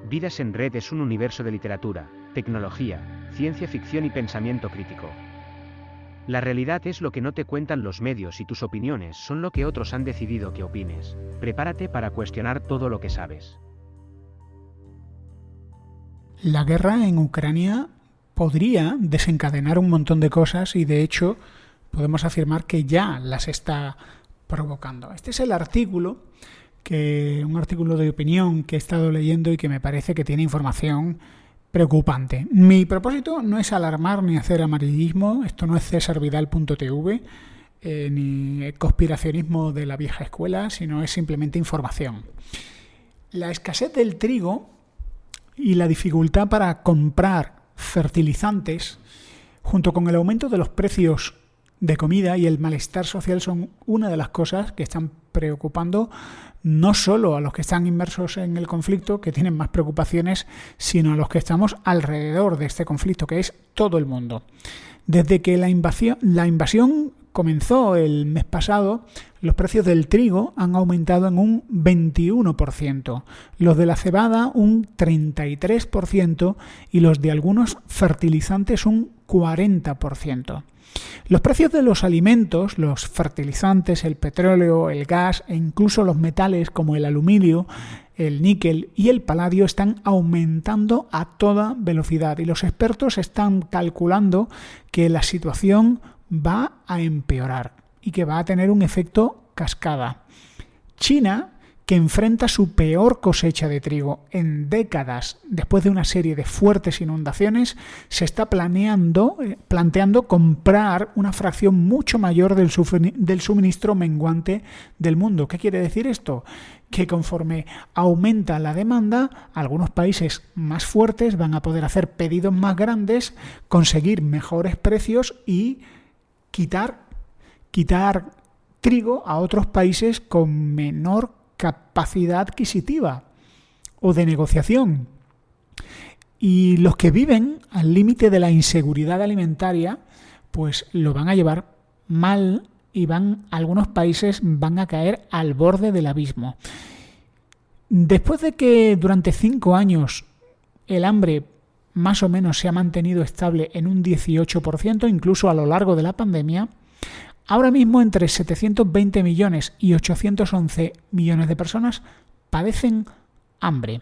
Vidas en Red es un universo de literatura, tecnología, ciencia ficción y pensamiento crítico. La realidad es lo que no te cuentan los medios y tus opiniones son lo que otros han decidido que opines. Prepárate para cuestionar todo lo que sabes. La guerra en Ucrania podría desencadenar un montón de cosas y de hecho podemos afirmar que ya las está provocando. Este es el artículo, un artículo de opinión que he estado leyendo y que me parece que tiene información preocupante. Mi propósito no es alarmar ni hacer amarillismo, esto no es cesarvidal.tv ni conspiracionismo de la vieja escuela, sino es simplemente información. La escasez del trigo y la dificultad para comprar fertilizantes, junto con el aumento de los precios de comida y el malestar social, son una de las cosas que están preocupando no solo a los que están inmersos en el conflicto, que tienen más preocupaciones, sino a los que estamos alrededor de este conflicto, que es todo el mundo. Desde que la invasión comenzó el mes pasado, los precios del trigo han aumentado en un 21%, los de la cebada un 33% y los de algunos fertilizantes un 40%. Los precios de los alimentos, los fertilizantes, el petróleo, el gas e incluso los metales como el aluminio, el níquel y el paladio están aumentando a toda velocidad y los expertos están calculando que la situación va a empeorar y que va a tener un efecto cascada. China, que enfrenta su peor cosecha de trigo en décadas después de una serie de fuertes inundaciones, se está planteando comprar una fracción mucho mayor del suministro menguante del mundo. ¿Qué quiere decir esto? Que conforme aumenta la demanda, algunos países más fuertes van a poder hacer pedidos más grandes, conseguir mejores precios y quitar trigo a otros países con menor capacidad adquisitiva o de negociación. Y los que viven al límite de la inseguridad alimentaria, pues lo van a llevar mal y algunos países van a caer al borde del abismo. Después de que durante 5 años el hambre más o menos se ha mantenido estable en un 18%, incluso a lo largo de la pandemia, ahora mismo entre 720 millones y 811 millones de personas padecen hambre.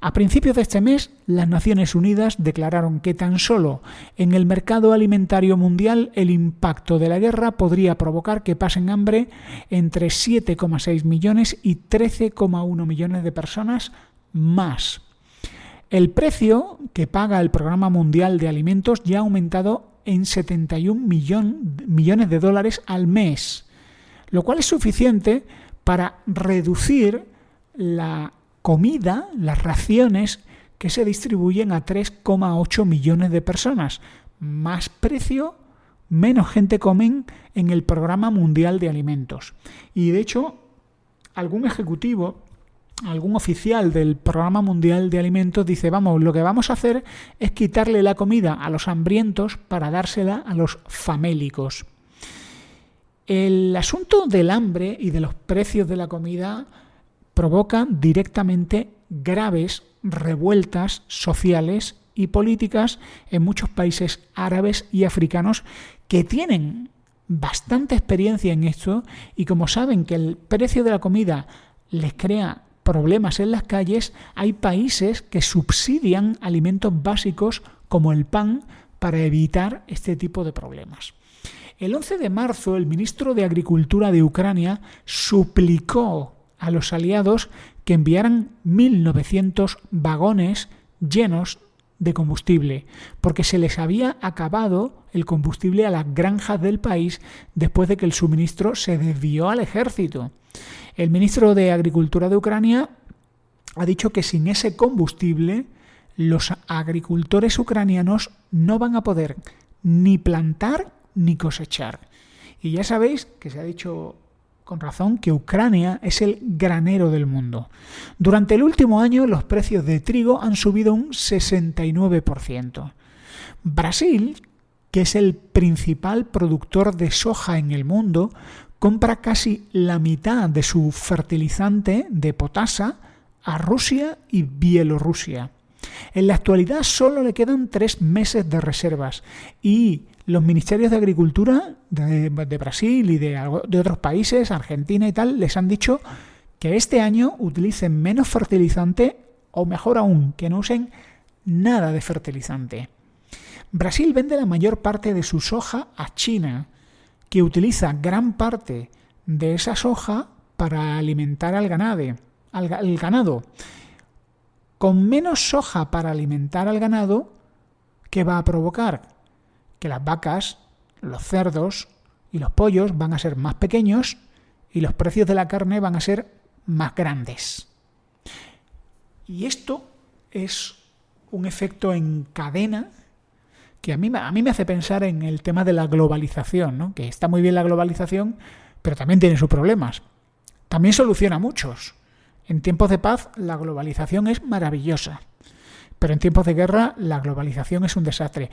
A principios de este mes, las Naciones Unidas declararon que tan solo en el mercado alimentario mundial el impacto de la guerra podría provocar que pasen hambre entre 7,6 millones y 13,1 millones de personas más. El precio que paga el Programa Mundial de Alimentos ya ha aumentado en 71 millones de dólares al mes, lo cual es suficiente para reducir la comida, las raciones que se distribuyen a 3,8 millones de personas. Más precio, menos gente comen en el Programa Mundial de Alimentos. Y de hecho, algún oficial del Programa Mundial de Alimentos dice, lo que vamos a hacer es quitarle la comida a los hambrientos para dársela a los famélicos. El asunto del hambre y de los precios de la comida provoca directamente graves revueltas sociales y políticas en muchos países árabes y africanos que tienen bastante experiencia en esto y como saben que el precio de la comida les crea problemas en las calles, hay países que subsidian alimentos básicos como el pan para evitar este tipo de problemas. El 11 de marzo, el ministro de Agricultura de Ucrania suplicó a los aliados que enviaran 1.900 vagones llenos de combustible, porque se les había acabado el combustible a las granjas del país después de que el suministro se desvió al ejército. El ministro de Agricultura de Ucrania ha dicho que sin ese combustible los agricultores ucranianos no van a poder ni plantar ni cosechar. Y ya sabéis que se ha dicho con razón que Ucrania es el granero del mundo. Durante el último año los precios de trigo han subido un 69%. Brasil, que es el principal productor de soja en el mundo, compra casi la mitad de su fertilizante de potasa a Rusia y Bielorrusia. En la actualidad solo le quedan 3 meses de reservas y los ministerios de Agricultura de Brasil y de otros países, Argentina y tal, les han dicho que este año utilicen menos fertilizante o mejor aún, que no usen nada de fertilizante. Brasil vende la mayor parte de su soja a China, que utiliza gran parte de esa soja para alimentar al ganado. Con menos soja para alimentar al ganado, ¿qué va a provocar? Que las vacas, los cerdos y los pollos van a ser más pequeños y los precios de la carne van a ser más grandes. Y esto es un efecto en cadena que a mí me hace pensar en el tema de la globalización, ¿no? Que está muy bien la globalización, pero también tiene sus problemas. También soluciona muchos. En tiempos de paz la globalización es maravillosa, pero en tiempos de guerra la globalización es un desastre.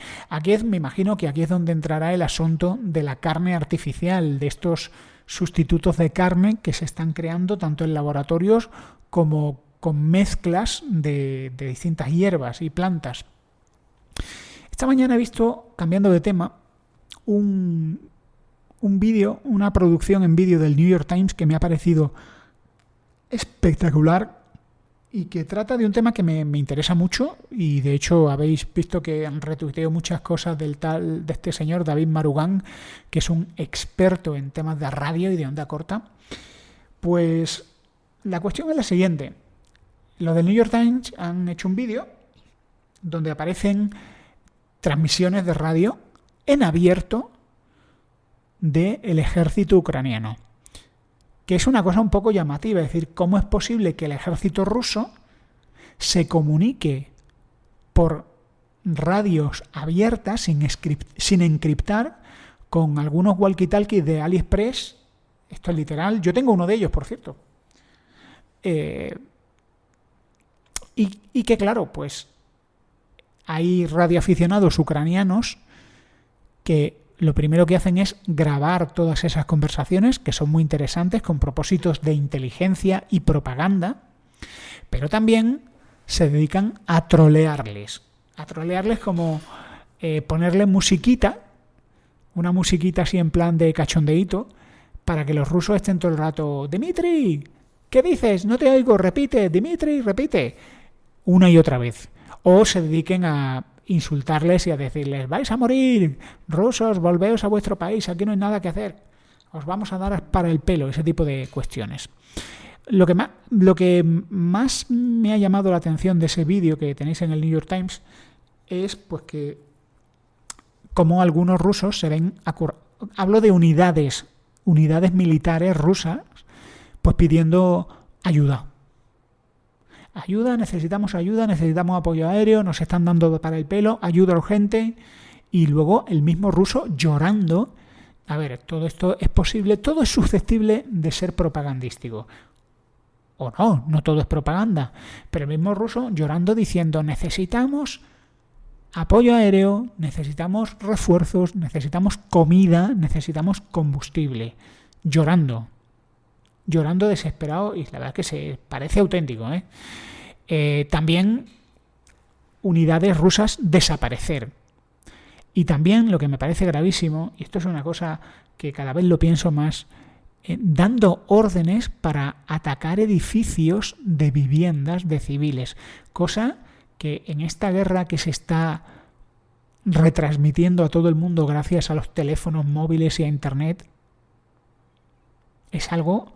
Me imagino que aquí es donde entrará el asunto de la carne artificial, de estos sustitutos de carne que se están creando tanto en laboratorios como con mezclas de distintas hierbas y plantas. Esta mañana he visto, cambiando de tema, un vídeo, una producción en vídeo del New York Times que me ha parecido espectacular y que trata de un tema que me interesa mucho, y de hecho habéis visto que retuiteo muchas cosas de este señor David Marugán, que es un experto en temas de radio y de onda corta. Pues la cuestión es la siguiente. Los del New York Times han hecho un vídeo donde aparecen transmisiones de radio en abierto del ejército ucraniano, que es una cosa un poco llamativa. Es decir, ¿cómo es posible que el ejército ruso se comunique por radios abiertas sin encriptar con algunos walkie-talkies de AliExpress? Esto es literal. Yo tengo uno de ellos, por cierto. Y que claro, pues hay radioaficionados ucranianos que lo primero que hacen es grabar todas esas conversaciones, que son muy interesantes, con propósitos de inteligencia y propaganda, pero también se dedican a trolearles. A trolearles como ponerle musiquita, una musiquita así en plan de cachondeíto, para que los rusos estén todo el rato: Dmitry, ¿qué dices? No te oigo, repite, Dmitry, repite, una y otra vez. O se dediquen a insultarles y a decirles: vais a morir, rusos, volveos a vuestro país, aquí no hay nada que hacer, os vamos a dar para el pelo, ese tipo de cuestiones. Lo que más me ha llamado la atención de ese vídeo que tenéis en el New York Times es pues que como algunos rusos se ven, hablo de unidades militares rusas, pues pidiendo ayuda, necesitamos apoyo aéreo, nos están dando para el pelo, ayuda urgente, y luego el mismo ruso llorando. A ver, todo esto es posible, todo es susceptible de ser propagandístico. O no todo es propaganda, pero el mismo ruso llorando diciendo: necesitamos apoyo aéreo, necesitamos refuerzos, necesitamos comida, necesitamos combustible. Llorando desesperado, y la verdad es que se parece auténtico, también unidades rusas desaparecer. Y también lo que me parece gravísimo, y esto es una cosa que cada vez lo pienso más, dando órdenes para atacar edificios de viviendas de civiles, cosa que en esta guerra que se está retransmitiendo a todo el mundo gracias a los teléfonos móviles y a internet, es algo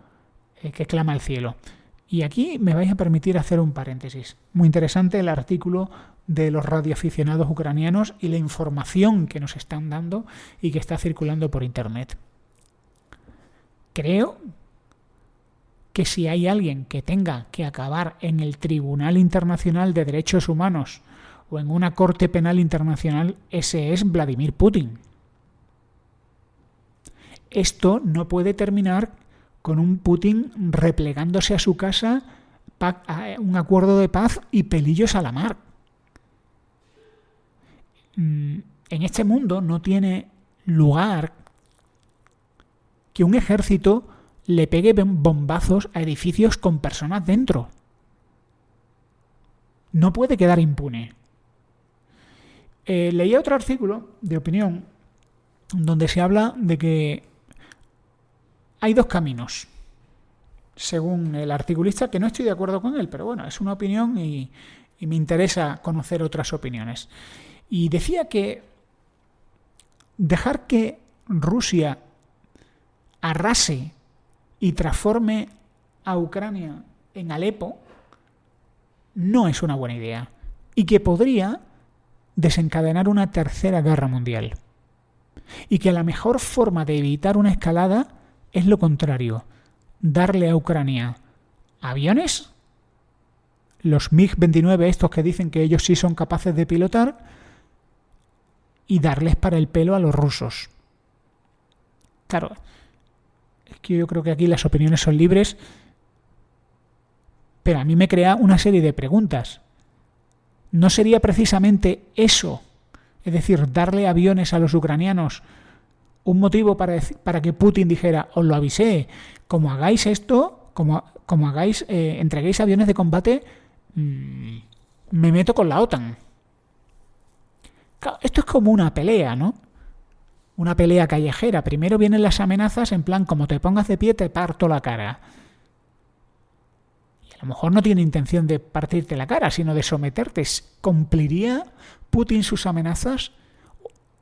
que clama al cielo. Y aquí me vais a permitir hacer un paréntesis. Muy interesante el artículo de los radioaficionados ucranianos y la información que nos están dando y que está circulando por internet. Creo que si hay alguien que tenga que acabar en el Tribunal Internacional de Derechos Humanos o en una Corte Penal Internacional, ese es Vladimir Putin. Esto no puede terminar con un Putin replegándose a su casa, un acuerdo de paz y pelillos a la mar. En este mundo no tiene lugar que un ejército le pegue bombazos a edificios con personas dentro. no puede quedar impune. Leía otro artículo de opinión donde se habla de que hay dos caminos, según el articulista, que no estoy de acuerdo con él, pero bueno, es una opinión y me interesa conocer otras opiniones. Y decía que dejar que Rusia arrase y transforme a Ucrania en Alepo no es una buena idea y que podría desencadenar una tercera guerra mundial. Y que la mejor forma de evitar una escalada es lo contrario, darle a Ucrania aviones, los MiG-29 estos que dicen que ellos sí son capaces de pilotar, y darles para el pelo a los rusos. Claro, es que yo creo que aquí las opiniones son libres, pero a mí me crea una serie de preguntas. ¿No sería precisamente eso, es decir, darle aviones a los ucranianos, un motivo para que Putin dijera, os lo avisé, como hagáis esto, como hagáis, entreguéis aviones de combate, me meto con la OTAN? Claro, esto es como una pelea, ¿no? Una pelea callejera. Primero vienen las amenazas en plan, como te pongas de pie te parto la cara. Y a lo mejor no tiene intención de partirte la cara, sino de someterte. ¿Cumpliría Putin sus amenazas?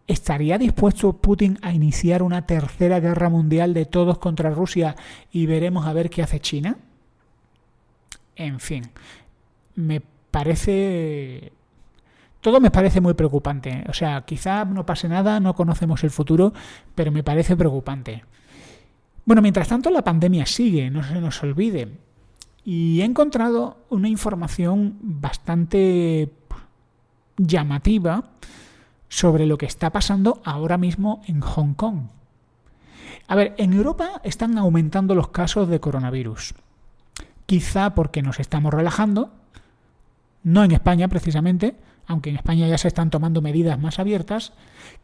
¿Estaría dispuesto Putin a iniciar una tercera guerra mundial de todos contra Rusia y veremos a ver qué hace China? En fin, todo me parece muy preocupante. O sea, quizá no pase nada, no conocemos el futuro, pero me parece preocupante. Bueno, mientras tanto la pandemia sigue, no se nos olvide. Y he encontrado una información bastante llamativa sobre lo que está pasando ahora mismo en Hong Kong. A ver, en Europa están aumentando los casos de coronavirus. Quizá porque nos estamos relajando, no en España precisamente, aunque en España ya se están tomando medidas más abiertas,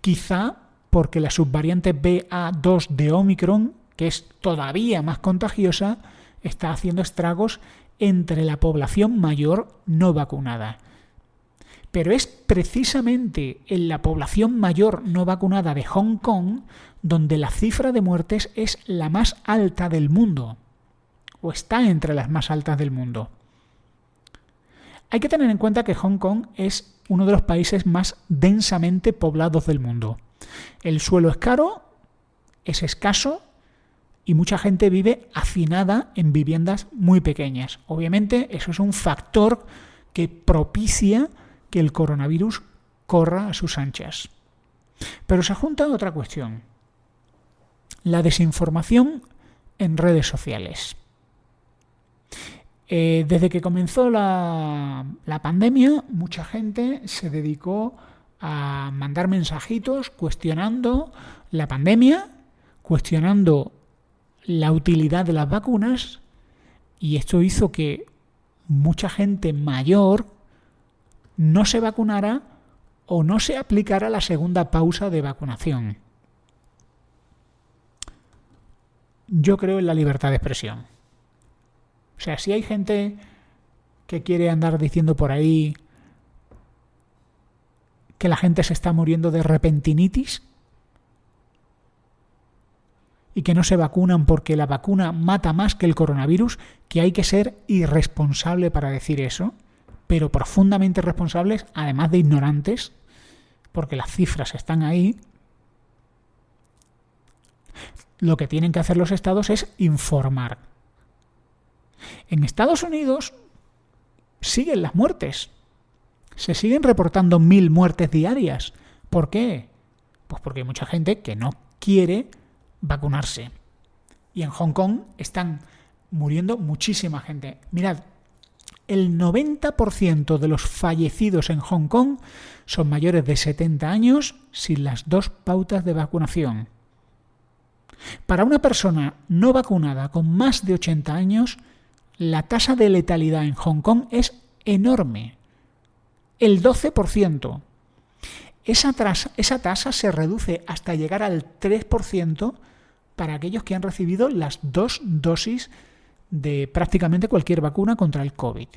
quizá porque la subvariante BA2 de Omicron, que es todavía más contagiosa, está haciendo estragos entre la población mayor no vacunada. Pero es precisamente en la población mayor no vacunada de Hong Kong donde la cifra de muertes es la más alta del mundo, o está entre las más altas del mundo. Hay que tener en cuenta que Hong Kong es uno de los países más densamente poblados del mundo. El suelo es caro, es escaso y mucha gente vive hacinada en viviendas muy pequeñas. Obviamente eso es un factor que propicia que el coronavirus corra a sus anchas. Pero se junta otra cuestión: la desinformación en redes sociales. Desde que comenzó la pandemia, mucha gente se dedicó a mandar mensajitos cuestionando la pandemia, cuestionando la utilidad de las vacunas, y esto hizo que mucha gente mayor no se vacunara o no se aplicara la segunda pausa de vacunación. Yo creo en la libertad de expresión. O sea, si hay gente que quiere andar diciendo por ahí que la gente se está muriendo de repentinitis y que no se vacunan porque la vacuna mata más que el coronavirus, que hay que ser irresponsable para decir eso, pero profundamente responsables, además de ignorantes, porque las cifras están ahí. Lo que tienen que hacer los estados es informar. En Estados Unidos siguen las muertes. Se siguen reportando 1.000 muertes diarias. ¿Por qué? Pues porque hay mucha gente que no quiere vacunarse. Y en Hong Kong están muriendo muchísima gente. Mirad, el 90% de los fallecidos en Hong Kong son mayores de 70 años sin las 2 pautas de vacunación. Para una persona no vacunada con más de 80 años, la tasa de letalidad en Hong Kong es enorme. El 12%. Esa tasa se reduce hasta llegar al 3% para aquellos que han recibido las 2 dosis de prácticamente cualquier vacuna contra el COVID.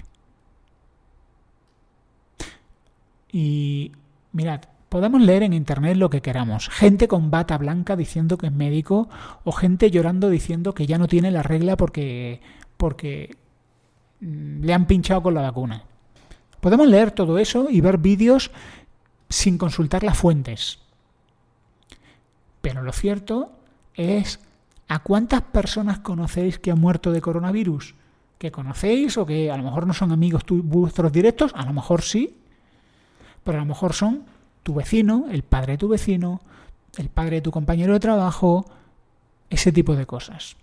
Y mirad, podemos leer en internet lo que queramos. Gente con bata blanca diciendo que es médico o gente llorando diciendo que ya no tiene la regla porque le han pinchado con la vacuna. Podemos leer todo eso y ver vídeos sin consultar las fuentes. Pero lo cierto es, ¿a cuántas personas conocéis que han muerto de coronavirus? ¿Que conocéis o que a lo mejor no son amigos vuestros directos? A lo mejor sí, pero a lo mejor son tu vecino, el padre de tu vecino, el padre de tu compañero de trabajo, ese tipo de cosas.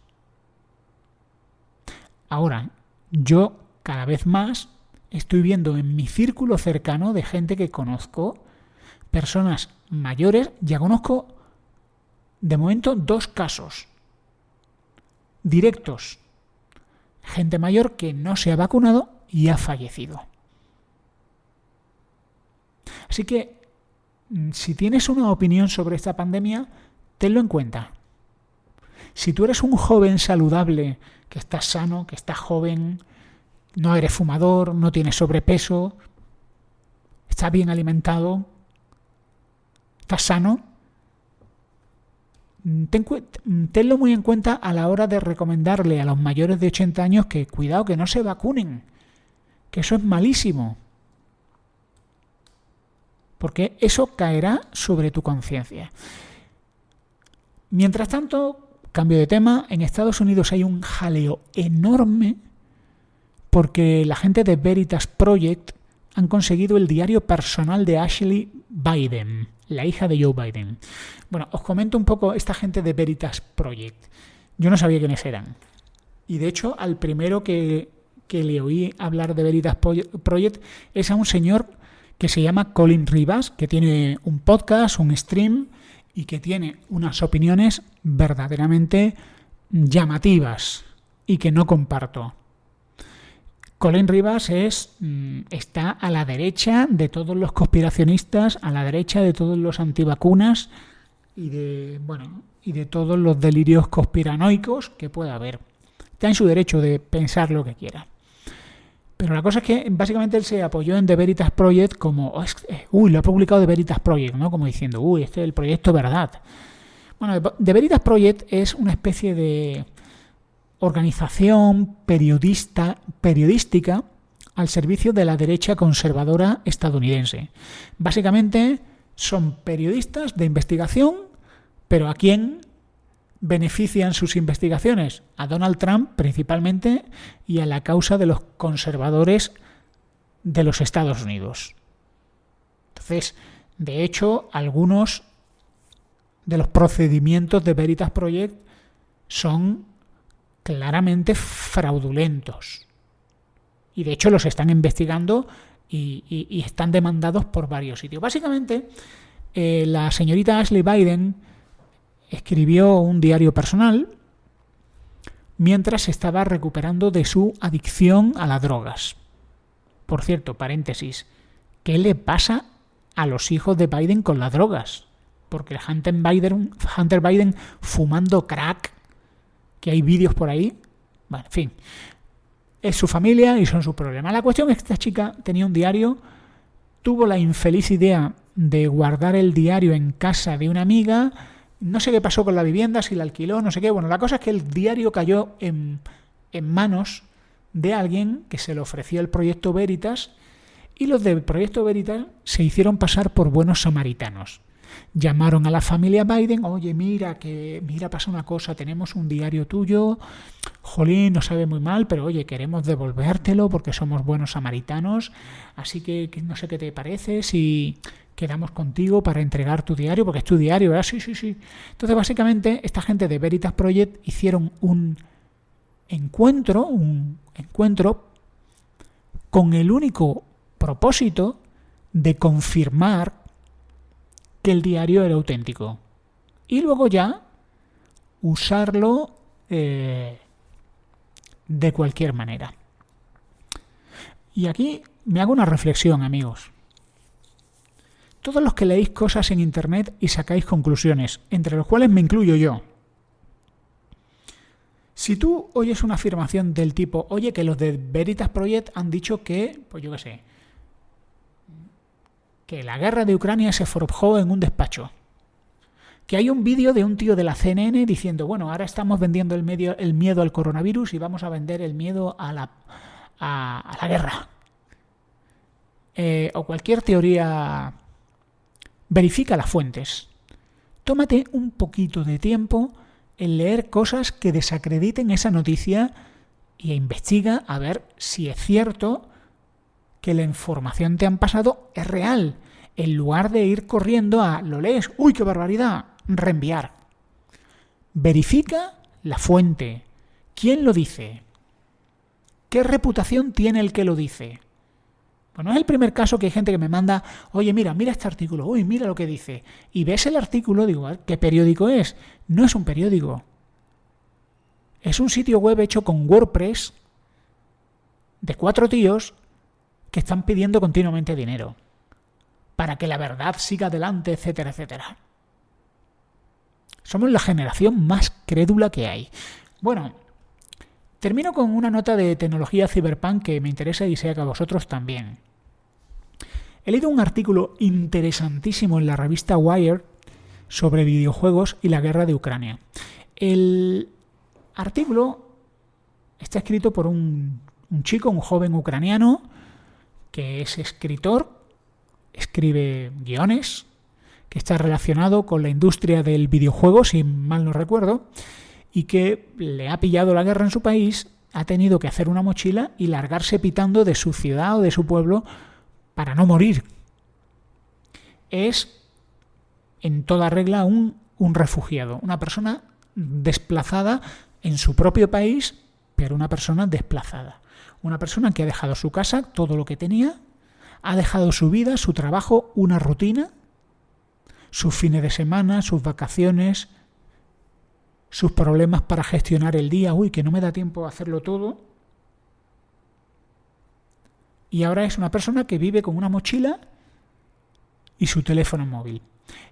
Ahora, yo cada vez más estoy viendo en mi círculo cercano de gente que conozco, personas mayores, ya conozco de momento 2 casos directos. Gente mayor que no se ha vacunado y ha fallecido. Así que, si tienes una opinión sobre esta pandemia, tenlo en cuenta. Si tú eres un joven saludable, que estás sano, que estás joven, no eres fumador, no tienes sobrepeso, estás bien alimentado, estás sano, tenlo muy en cuenta a la hora de recomendarle a los mayores de 80 años que cuidado, que no se vacunen, que eso es malísimo, porque eso caerá sobre tu conciencia. Mientras tanto, cambio de tema, en Estados Unidos hay un jaleo enorme porque la gente de Veritas Project han conseguido el diario personal de Ashley Biden, la hija de Joe Biden. Bueno, os comento un poco esta gente de Veritas Project. Yo no sabía quiénes eran. Y de hecho, al primero que le oí hablar de Veritas Project es a un señor que se llama Colin Rivas, que tiene un podcast, un stream, y que tiene unas opiniones verdaderamente llamativas y que no comparto. Colin Rivas está a la derecha de todos los conspiracionistas, a la derecha de todos los antivacunas y de todos los delirios conspiranoicos que pueda haber. Está en su derecho de pensar lo que quiera. Pero la cosa es que básicamente él se apoyó en The Veritas Project como, lo ha publicado The Veritas Project, ¿no? Como diciendo, este es el proyecto verdad. Bueno, The Veritas Project es una especie de organización periodística al servicio de la derecha conservadora estadounidense. Básicamente son periodistas de investigación, pero ¿a quién benefician sus investigaciones? A Donald Trump principalmente y a la causa de los conservadores de los Estados Unidos. Entonces, de hecho, algunos de los procedimientos de Veritas Project son claramente fraudulentos. Y de hecho los están investigando y están demandados por varios sitios. Básicamente, la señorita Ashley Biden escribió un diario personal mientras se estaba recuperando de su adicción a las drogas. Por cierto, paréntesis, ¿qué le pasa a los hijos de Biden con las drogas? Porque Hunter Biden fumando crack, que hay vídeos por ahí, bueno, en fin, es su familia y son sus problemas. La cuestión es que esta chica tenía un diario, tuvo la infeliz idea de guardar el diario en casa de una amiga, no sé qué pasó con la vivienda, si la alquiló, no sé qué. Bueno, la cosa es que el diario cayó en manos de alguien que se le ofreció el Proyecto Veritas y los del Proyecto Veritas se hicieron pasar por buenos samaritanos. Llamaron a la familia Biden, oye, mira, pasa una cosa, tenemos un diario tuyo, jolín, nos sabe muy mal, pero oye, queremos devolvértelo porque somos buenos samaritanos, así que no sé qué te parece si quedamos contigo para entregar tu diario, porque es tu diario, ¿verdad? Sí. Entonces, básicamente, esta gente de Veritas Project hicieron un encuentro con el único propósito de confirmar que el diario era auténtico y luego ya usarlo de cualquier manera. Y aquí me hago una reflexión, amigos. Todos los que leéis cosas en internet y sacáis conclusiones, entre los cuales me incluyo yo. Si tú oyes una afirmación del tipo, oye, que los de Veritas Project han dicho que, pues yo qué sé, que la guerra de Ucrania se forjó en un despacho. Que hay un vídeo de un tío de la CNN diciendo, bueno, ahora estamos vendiendo el miedo al coronavirus y vamos a vender el miedo a la guerra. O cualquier teoría. Verifica las fuentes. Tómate un poquito de tiempo en leer cosas que desacrediten esa noticia e investiga a ver si es cierto que la información que te han pasado es real, en lugar de ir corriendo a lo lees, ¡uy, qué barbaridad!, reenviar. Verifica la fuente. ¿Quién lo dice? ¿Qué reputación tiene el que lo dice? Pues no es el primer caso que hay gente que me manda, oye, mira este artículo, uy, mira lo que dice. Y ves el artículo, digo, ¿qué periódico es? No es un periódico. Es un sitio web hecho con WordPress de 4 tíos que están pidiendo continuamente dinero para que la verdad siga adelante, etcétera, etcétera. Somos la generación más crédula que hay. Bueno, termino con una nota de tecnología cyberpunk que me interesa y sé que a vosotros también. He leído un artículo interesantísimo en la revista Wired sobre videojuegos y la guerra de Ucrania. El artículo está escrito por un chico, un joven ucraniano, que es escritor, escribe guiones, que está relacionado con la industria del videojuego, si mal no recuerdo, y que le ha pillado la guerra en su país, ha tenido que hacer una mochila y largarse pitando de su ciudad o de su pueblo para no morir. Es, en toda regla, un refugiado, una persona desplazada en su propio país, pero una persona desplazada. Una persona que ha dejado su casa, todo lo que tenía, ha dejado su vida, su trabajo, una rutina, sus fines de semana, sus vacaciones, sus problemas para gestionar el día, que no me da tiempo a hacerlo todo. Y ahora es una persona que vive con una mochila y su teléfono móvil.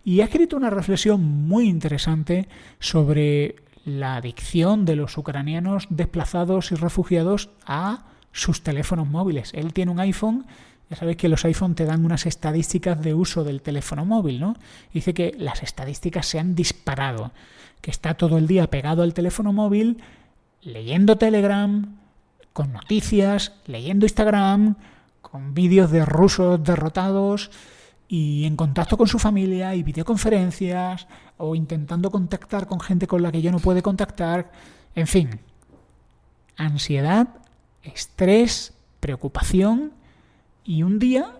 Y ha escrito una reflexión muy interesante sobre la adicción de los ucranianos desplazados y refugiados a sus teléfonos móviles. Él tiene un iPhone. Ya sabéis que los iPhone te dan unas estadísticas de uso del teléfono móvil, ¿no? Dice que las estadísticas se han disparado, que está todo el día pegado al teléfono móvil, leyendo Telegram, con noticias, leyendo Instagram, con vídeos de rusos derrotados y en contacto con su familia y videoconferencias o intentando contactar con gente con la que ya no puede contactar. En fin, ansiedad, estrés, preocupación y un día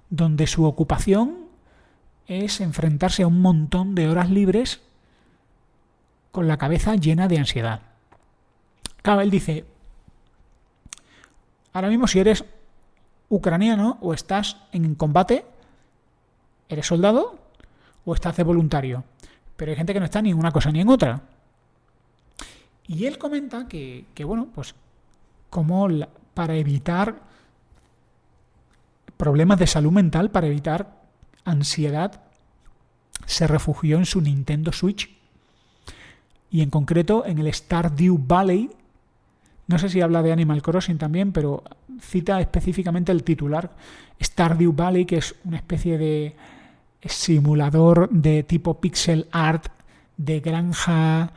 donde su ocupación es enfrentarse a un montón de horas libres con la cabeza llena de ansiedad. Claro, él dice, ahora mismo si eres ucraniano o estás en combate, eres soldado o estás de voluntario. Pero hay gente que no está ni en una cosa ni en otra. Y él comenta que bueno, pues como para evitar problemas de salud mental, para evitar ansiedad, se refugió en su Nintendo Switch y en concreto en el Stardew Valley. No sé si habla de Animal Crossing también, pero cita específicamente el titular Stardew Valley, que es una especie de simulador de tipo pixel art de granja,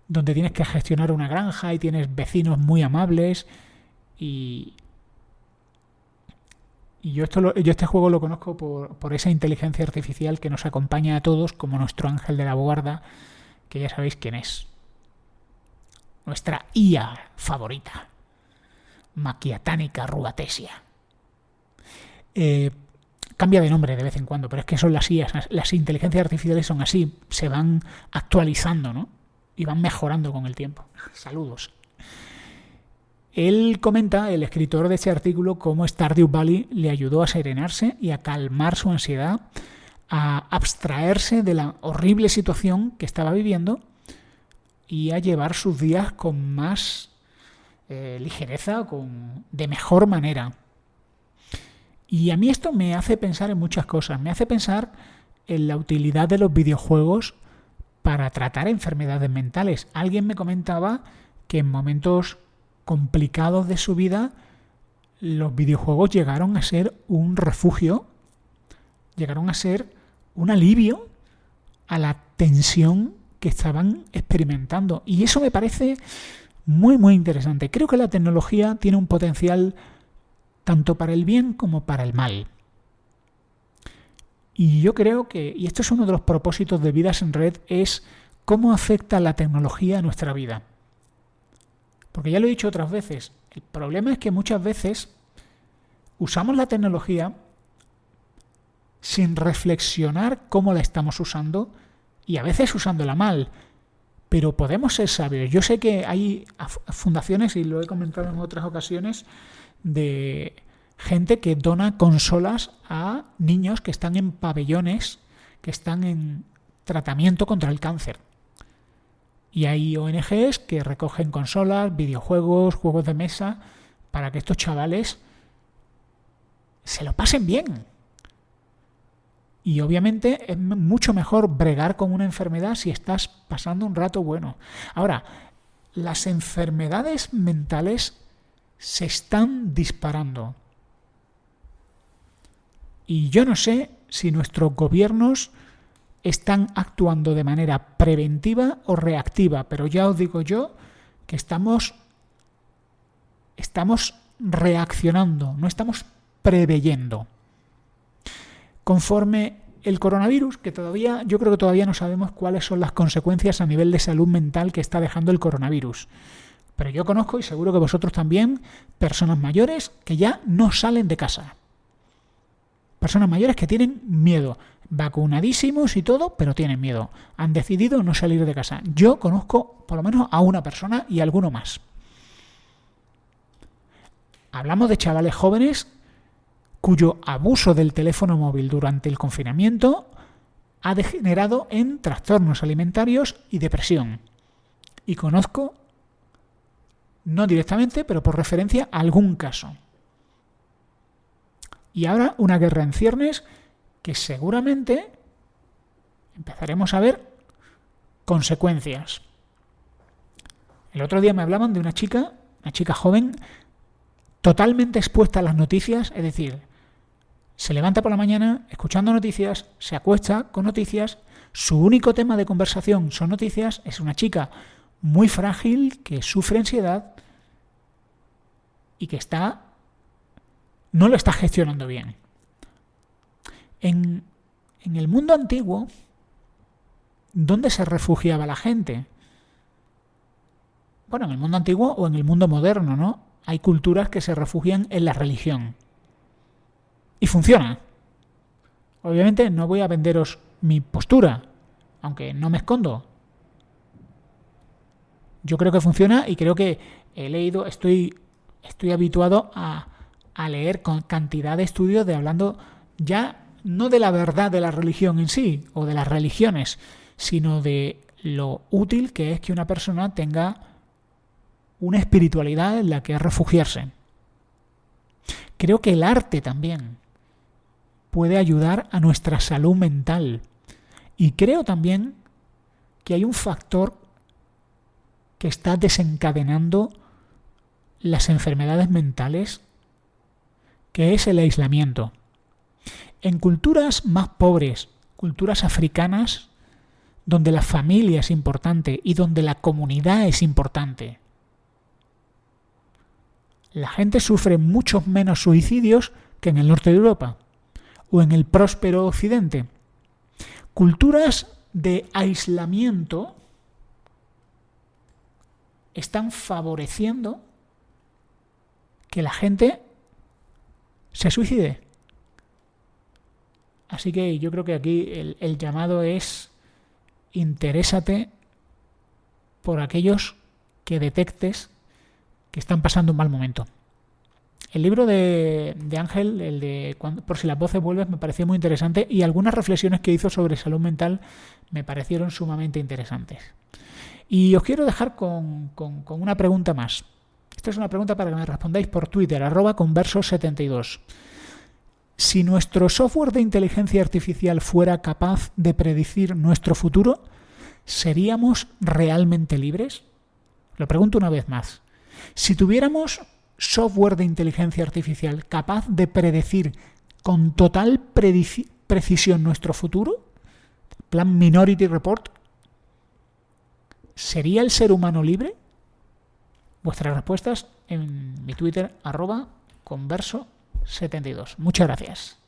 donde tienes que gestionar una granja y tienes vecinos muy amables. Y yo este juego lo conozco por esa inteligencia artificial que nos acompaña a todos como nuestro ángel de la guarda, que ya sabéis quién es. Nuestra IA favorita, Maquiatánica rubatesia. Cambia de nombre de vez en cuando, pero es que son las IAs, las inteligencias artificiales son así, se van actualizando, ¿no? Y van mejorando con el tiempo. Saludos. Él comenta, el escritor de este artículo, cómo Stardew Valley le ayudó a serenarse y a calmar su ansiedad, a abstraerse de la horrible situación que estaba viviendo y a llevar sus días con más ligereza, de mejor manera. Y a mí esto me hace pensar en muchas cosas. Me hace pensar en la utilidad de los videojuegos para tratar enfermedades mentales. Alguien me comentaba que en momentos complicados de su vida los videojuegos llegaron a ser un refugio llegaron a ser un alivio a la tensión que estaban experimentando. Y eso me parece muy, muy interesante. Creo que la tecnología tiene un potencial tanto para el bien como para el mal. Y yo creo que, y esto es uno de los propósitos de Vidas en Red, es cómo afecta la tecnología a nuestra vida. Porque ya lo he dicho otras veces, el problema es que muchas veces usamos la tecnología sin reflexionar cómo la estamos usando y a veces usándola mal. Pero podemos ser sabios. Yo sé que hay fundaciones, y lo he comentado en otras ocasiones, de gente que dona consolas a niños que están en pabellones, que están en tratamiento contra el cáncer. Y hay ONGs que recogen consolas, videojuegos, juegos de mesa, para que estos chavales se lo pasen bien. Y obviamente es mucho mejor bregar con una enfermedad si estás pasando un rato bueno. Ahora, las enfermedades mentales se están disparando. Y yo no sé si nuestros gobiernos están actuando de manera preventiva o reactiva, pero ya os digo yo que estamos reaccionando, no estamos preveyendo. Conforme el coronavirus, que yo creo que todavía no sabemos cuáles son las consecuencias a nivel de salud mental que está dejando el coronavirus. Pero yo conozco, y seguro que vosotros también, personas mayores que ya no salen de casa. Personas mayores que tienen miedo, vacunadísimos y todo, pero tienen miedo. Han decidido no salir de casa. Yo conozco por lo menos a una persona y a alguno más. Hablamos de chavales jóvenes cuyo abuso del teléfono móvil durante el confinamiento ha degenerado en trastornos alimentarios y depresión. Y conozco, no directamente, pero por referencia, algún caso. Y ahora una guerra en ciernes que seguramente empezaremos a ver consecuencias. El otro día me hablaban de una chica joven, totalmente expuesta a las noticias, es decir, se levanta por la mañana escuchando noticias, se acuesta con noticias, su único tema de conversación son noticias, es una chica muy frágil que sufre ansiedad y que no lo está gestionando bien. En el mundo antiguo, ¿dónde se refugiaba la gente? Bueno, en el mundo antiguo o en el mundo moderno, ¿no? Hay culturas que se refugian en la religión. Y funciona. Obviamente no voy a venderos mi postura, aunque no me escondo. Yo creo que funciona y creo que he leído, estoy habituado a leer con cantidad de estudios hablando ya no de la verdad de la religión en sí o de las religiones, sino de lo útil que es que una persona tenga una espiritualidad en la que refugiarse. Creo que el arte también puede ayudar a nuestra salud mental. Y creo también que hay un factor que está desencadenando las enfermedades mentales, que es el aislamiento. En culturas más pobres, culturas africanas, donde la familia es importante y donde la comunidad es importante, la gente sufre muchos menos suicidios que en el norte de Europa o en el próspero occidente. Culturas de aislamiento están favoreciendo que la gente se suicide. Así que yo creo que aquí el llamado es: interésate por aquellos que detectes que están pasando un mal momento. El libro de Ángel, el de Por si las voces vuelven, me pareció muy interesante y algunas reflexiones que hizo sobre salud mental me parecieron sumamente interesantes. Y os quiero dejar con una pregunta más. Esta es una pregunta para que me respondáis por Twitter, @conversos72. Si nuestro software de inteligencia artificial fuera capaz de predecir nuestro futuro, ¿seríamos realmente libres? Lo pregunto una vez más. Si tuviéramos software de inteligencia artificial capaz de predecir con total precisión nuestro futuro? Plan Minority Report. ¿Sería el ser humano libre? Vuestras respuestas en mi Twitter, @converso72. Muchas gracias.